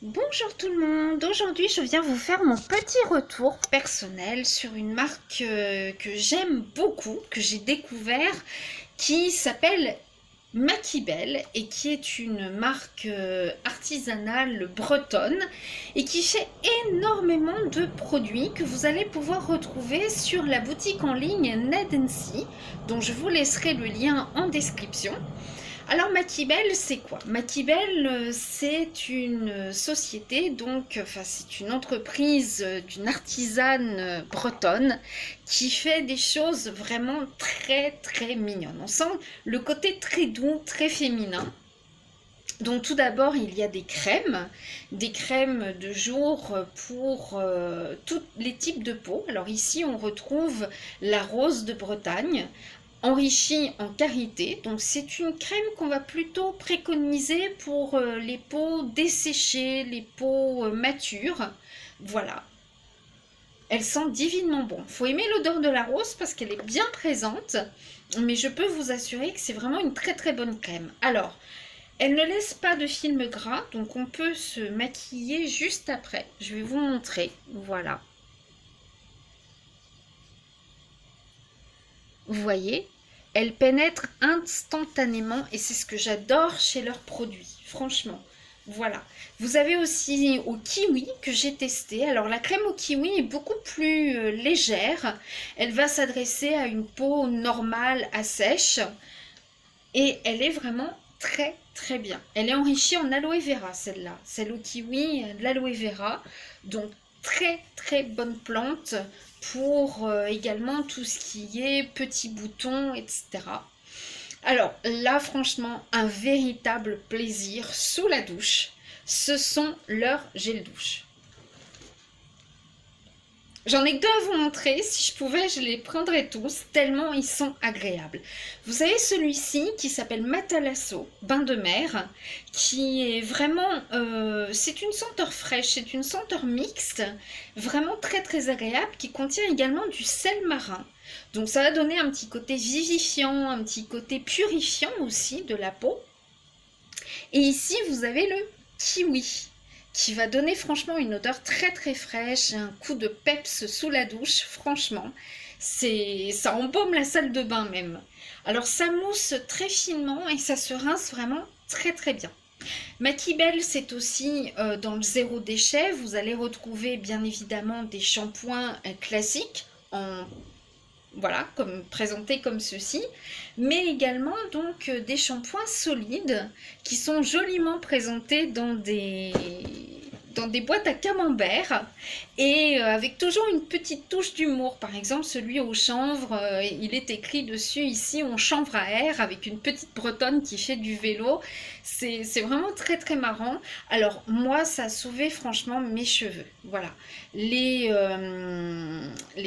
Bonjour tout le monde, aujourd'hui je viens vous faire mon petit retour personnel sur une marque que j'aime beaucoup, que j'ai découvert, qui s'appelle Makibel et qui est une marque artisanale bretonne et qui fait énormément de produits que vous allez pouvoir retrouver sur la boutique en ligne Nadency, dont je vous laisserai le lien en description. Alors Makibel, c'est quoi? Makibel, c'est une société, donc, enfin c'est une entreprise d'une artisane bretonne qui fait des choses vraiment très très mignonnes. On sent le côté très doux, très féminin. Donc tout d'abord, il y a des crèmes de jour pour tous les types de peau. Alors ici, on retrouve la rose de Bretagne, enrichie en karité. Donc c'est une crème qu'on va plutôt préconiser pour les peaux desséchées, les peaux matures. Voilà. Elle sent divinement bon. Faut aimer l'odeur de la rose parce qu'elle est bien présente, mais je peux vous assurer que c'est vraiment une très très bonne crème. Alors, elle ne laisse pas de film gras, donc on peut se maquiller juste après. Je vais vous montrer. Voilà. Vous voyez, elle pénètre instantanément et c'est ce que j'adore chez leurs produits, franchement. Voilà. Vous avez aussi au kiwi que j'ai testé. Alors la crème au kiwi est beaucoup plus légère. Elle va s'adresser à une peau normale à sèche et elle est vraiment très très bien. Elle est enrichie en aloe vera celle-là. Celle au kiwi, de l'aloe vera. Donc très très bonne plante pour également tout ce qui est petits boutons, etc. Alors là, franchement, un véritable plaisir sous la douche. Ce sont leurs gels douche. J'en ai que deux à vous montrer. Si je pouvais, je les prendrais tous, tellement ils sont agréables. Vous avez celui-ci qui s'appelle Matalasso, bain de mer, qui est vraiment... c'est une senteur fraîche, c'est une senteur mixte, vraiment très très agréable, qui contient également du sel marin. Donc ça va donner un petit côté vivifiant, un petit côté purifiant aussi de la peau. Et ici, vous avez le kiwi qui va donner franchement une odeur très très fraîche, un coup de peps sous la douche, franchement. Ça embaume la salle de bain même. Alors ça mousse très finement et ça se rince vraiment très très bien. Makibel, c'est aussi dans le zéro déchet. Vous allez retrouver bien évidemment des shampoings classiques en voilà, comme présentés comme ceci, mais également donc des shampoings solides qui sont joliment présentés dans des boîtes à camembert et avec toujours une petite touche d'humour. Par exemple, celui au chanvre, il est écrit dessus ici on chanvre à air avec une petite bretonne qui fait du vélo. C'est vraiment très très marrant. Alors moi, ça a sauvé franchement mes cheveux. Voilà. Les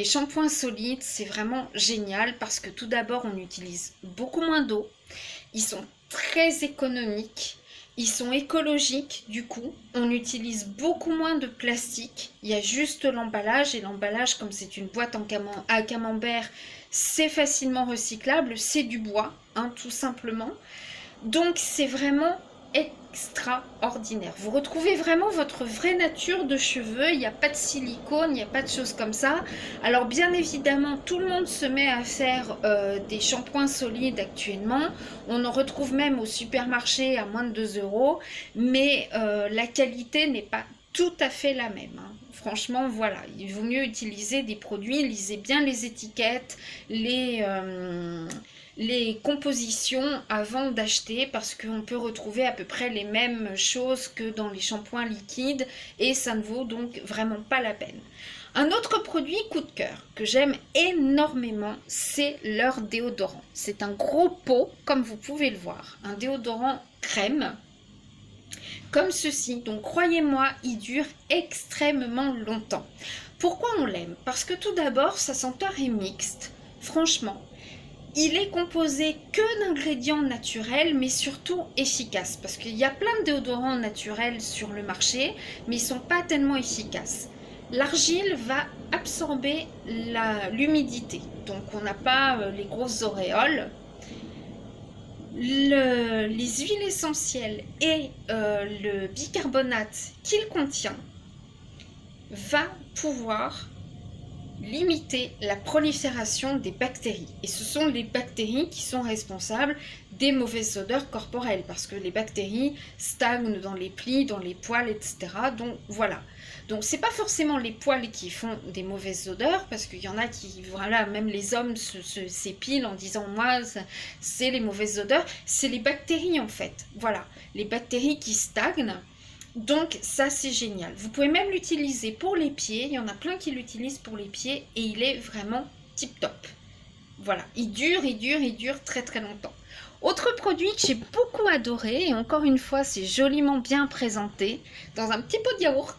shampoings solides, c'est vraiment génial parce que tout d'abord, on utilise beaucoup moins d'eau. Ils sont très économiques. Ils sont écologiques du coup. On utilise beaucoup moins de plastique. Il y a juste l'emballage et l'emballage, comme c'est une boîte à camembert, c'est facilement recyclable. C'est du bois, hein, tout simplement. Donc c'est vraiment extraordinaire. Vous retrouvez vraiment votre vraie nature de cheveux. Il n'y a pas de silicone, il n'y a pas de choses comme ça. Alors bien évidemment, tout le monde se met à faire des shampoings solides actuellement. On en retrouve même au supermarché à moins de 2 euros. Mais la qualité n'est pas tout à fait la même, hein. Franchement, voilà, il vaut mieux utiliser des produits, lisez bien les étiquettes, les compositions avant d'acheter parce qu'on peut retrouver à peu près les mêmes choses que dans les shampoings liquides et ça ne vaut donc vraiment pas la peine. Un autre produit coup de cœur que j'aime énormément, c'est leur déodorant. C'est un gros pot, comme vous pouvez le voir, un déodorant crème comme ceci. Donc croyez-moi, il dure extrêmement longtemps. Pourquoi on l'aime? Parce que tout d'abord, sa senteur est mixte. Franchement, il est composé que d'ingrédients naturels, mais surtout efficaces. Parce qu'il y a plein de déodorants naturels sur le marché, mais ils ne sont pas tellement efficaces. L'argile va absorber l'humidité. Donc on n'a pas les grosses auréoles. les huiles essentielles et le bicarbonate qu'il contient va pouvoir limiter la prolifération des bactéries. Et ce sont les bactéries qui sont responsables des mauvaises odeurs corporelles, parce que les bactéries stagnent dans les plis, dans les poils, etc. Donc voilà. Donc c'est pas forcément les poils qui font des mauvaises odeurs, parce qu'il y en a qui, voilà, même les hommes s'épilent en disant moi c'est les mauvaises odeurs, c'est les bactéries en fait. Voilà, les bactéries qui stagnent. Donc ça c'est génial. Vous pouvez même l'utiliser pour les pieds. Il y en a plein qui l'utilisent pour les pieds et il est vraiment tip top. Voilà, il dure très très longtemps. Autre produit que j'ai beaucoup adoré, et encore une fois c'est joliment bien présenté, dans un petit pot de yaourt,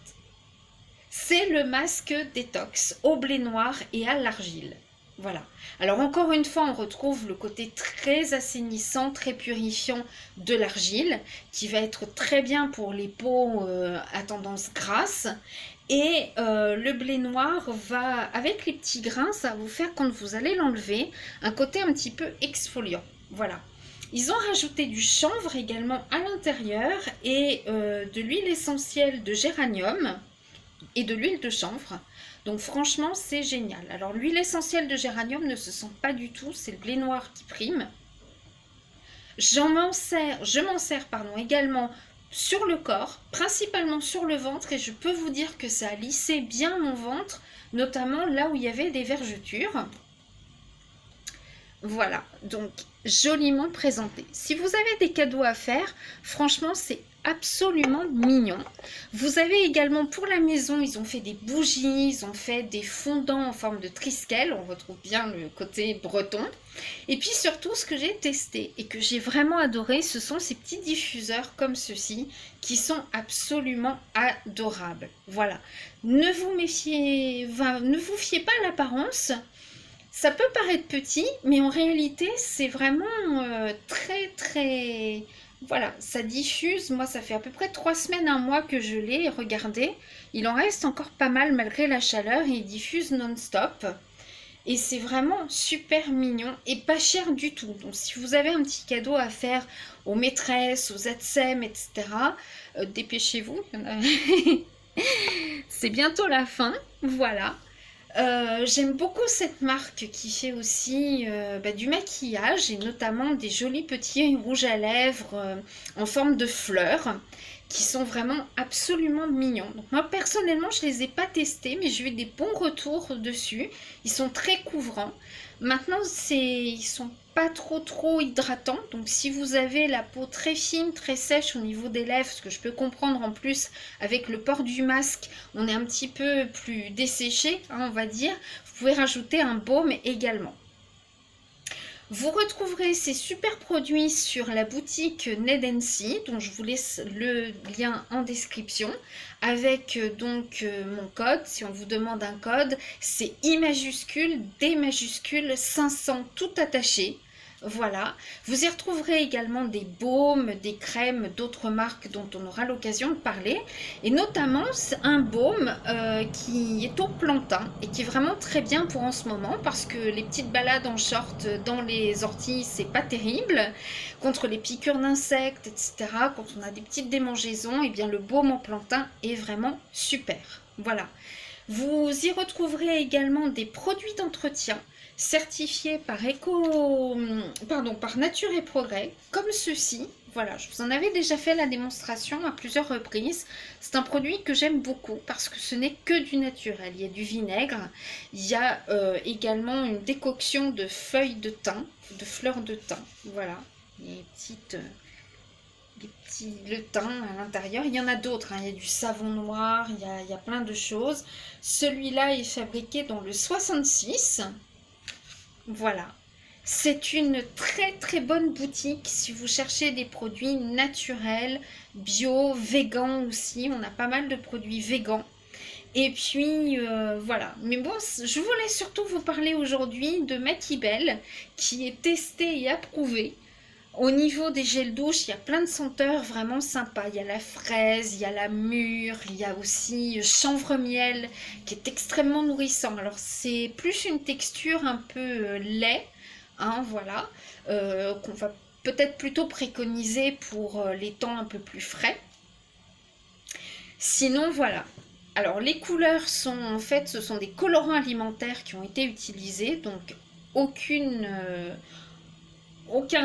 c'est le masque détox au blé noir et à l'argile. Voilà. Alors encore une fois, on retrouve le côté très assainissant, très purifiant de l'argile, qui va être très bien pour les peaux à tendance grasse. Et le blé noir va, avec les petits grains, ça va vous faire, quand vous allez l'enlever, un côté un petit peu exfoliant. Voilà. Ils ont rajouté du chanvre également à l'intérieur et de l'huile essentielle de géranium et de l'huile de chanvre. Donc franchement, c'est génial. Alors l'huile essentielle de géranium ne se sent pas du tout, c'est le blé noir qui prime. Je m'en sers également sur le corps, principalement sur le ventre, et je peux vous dire que ça a lissé bien mon ventre, notamment là où il y avait des vergetures. Voilà, donc joliment présenté. Si vous avez des cadeaux à faire, franchement, c'est absolument mignon. Vous avez également pour la maison, ils ont fait des bougies, ils ont fait des fondants en forme de triskel, on retrouve bien le côté breton. Et puis surtout, ce que j'ai testé et que j'ai vraiment adoré, ce sont ces petits diffuseurs comme ceux-ci, qui sont absolument adorables. Voilà, ne vous fiez pas à l'apparence. Ça peut paraître petit, mais en réalité, c'est vraiment très très... Voilà, ça diffuse. Moi, ça fait à peu près 3 semaines, un mois que je l'ai regardé. Il en reste encore pas mal malgré la chaleur et il diffuse non-stop. Et c'est vraiment super mignon et pas cher du tout. Donc si vous avez un petit cadeau à faire aux maîtresses, aux ATSEM, etc., dépêchez-vous. C'est bientôt la fin. Voilà. J'aime beaucoup cette marque qui fait aussi du maquillage et notamment des jolis petits rouges à lèvres en forme de fleurs qui sont vraiment absolument mignons. Donc moi personnellement je les ai pas testés mais j'ai eu des bons retours dessus. Ils sont très couvrants. Maintenant ils sont pas trop hydratants. Donc si vous avez la peau très fine, très sèche au niveau des lèvres, ce que je peux comprendre en plus avec le port du masque, on est un petit peu plus desséché, hein, on va dire. Vous pouvez rajouter un baume également. Vous retrouverez ces super produits sur la boutique Ned & See, dont je vous laisse le lien en description, avec mon code. Si on vous demande un code, c'est I majuscule, D majuscule, 500 tout attaché. Voilà, vous y retrouverez également des baumes, des crèmes, d'autres marques dont on aura l'occasion de parler, et notamment un baume qui est au plantain et qui est vraiment très bien pour en ce moment parce que les petites balades en short dans les orties, c'est pas terrible, contre les piqûres d'insectes, etc. Quand on a des petites démangeaisons, et bien le baume en plantain est vraiment super. Voilà. Vous y retrouverez également des produits d'entretien certifiés par par Nature et Progrès, comme ceci. Voilà, je vous en avais déjà fait la démonstration à plusieurs reprises. C'est un produit que j'aime beaucoup parce que ce n'est que du naturel. Il y a du vinaigre, il y a également une décoction de feuilles de thym, de fleurs de thym. Voilà, le thym à l'intérieur. Il y en a d'autres, hein. Il y a du savon noir, il y a plein de choses. Celui-là est fabriqué dans le 66. Voilà. C'est une très bonne boutique si vous cherchez des produits naturels, bio, vegan aussi. On a pas mal de produits végans. Et puis voilà. Mais bon, je voulais surtout vous parler aujourd'hui de Makibel qui est testé et approuvé. Au niveau des gels douche, il y a plein de senteurs vraiment sympas. Il y a la fraise, il y a la mûre, il y a aussi chanvre miel qui est extrêmement nourrissant. Alors c'est plus une texture un peu lait, hein, voilà, qu'on va peut-être plutôt préconisé pour les temps un peu plus frais. Sinon, voilà. Alors, les couleurs sont, en fait, ce sont des colorants alimentaires qui ont été utilisés, donc aucun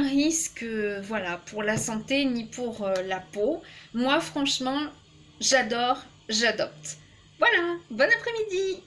risque, voilà, pour la santé ni pour la peau. Moi, franchement, j'adore, j'adopte. Voilà, bon après-midi!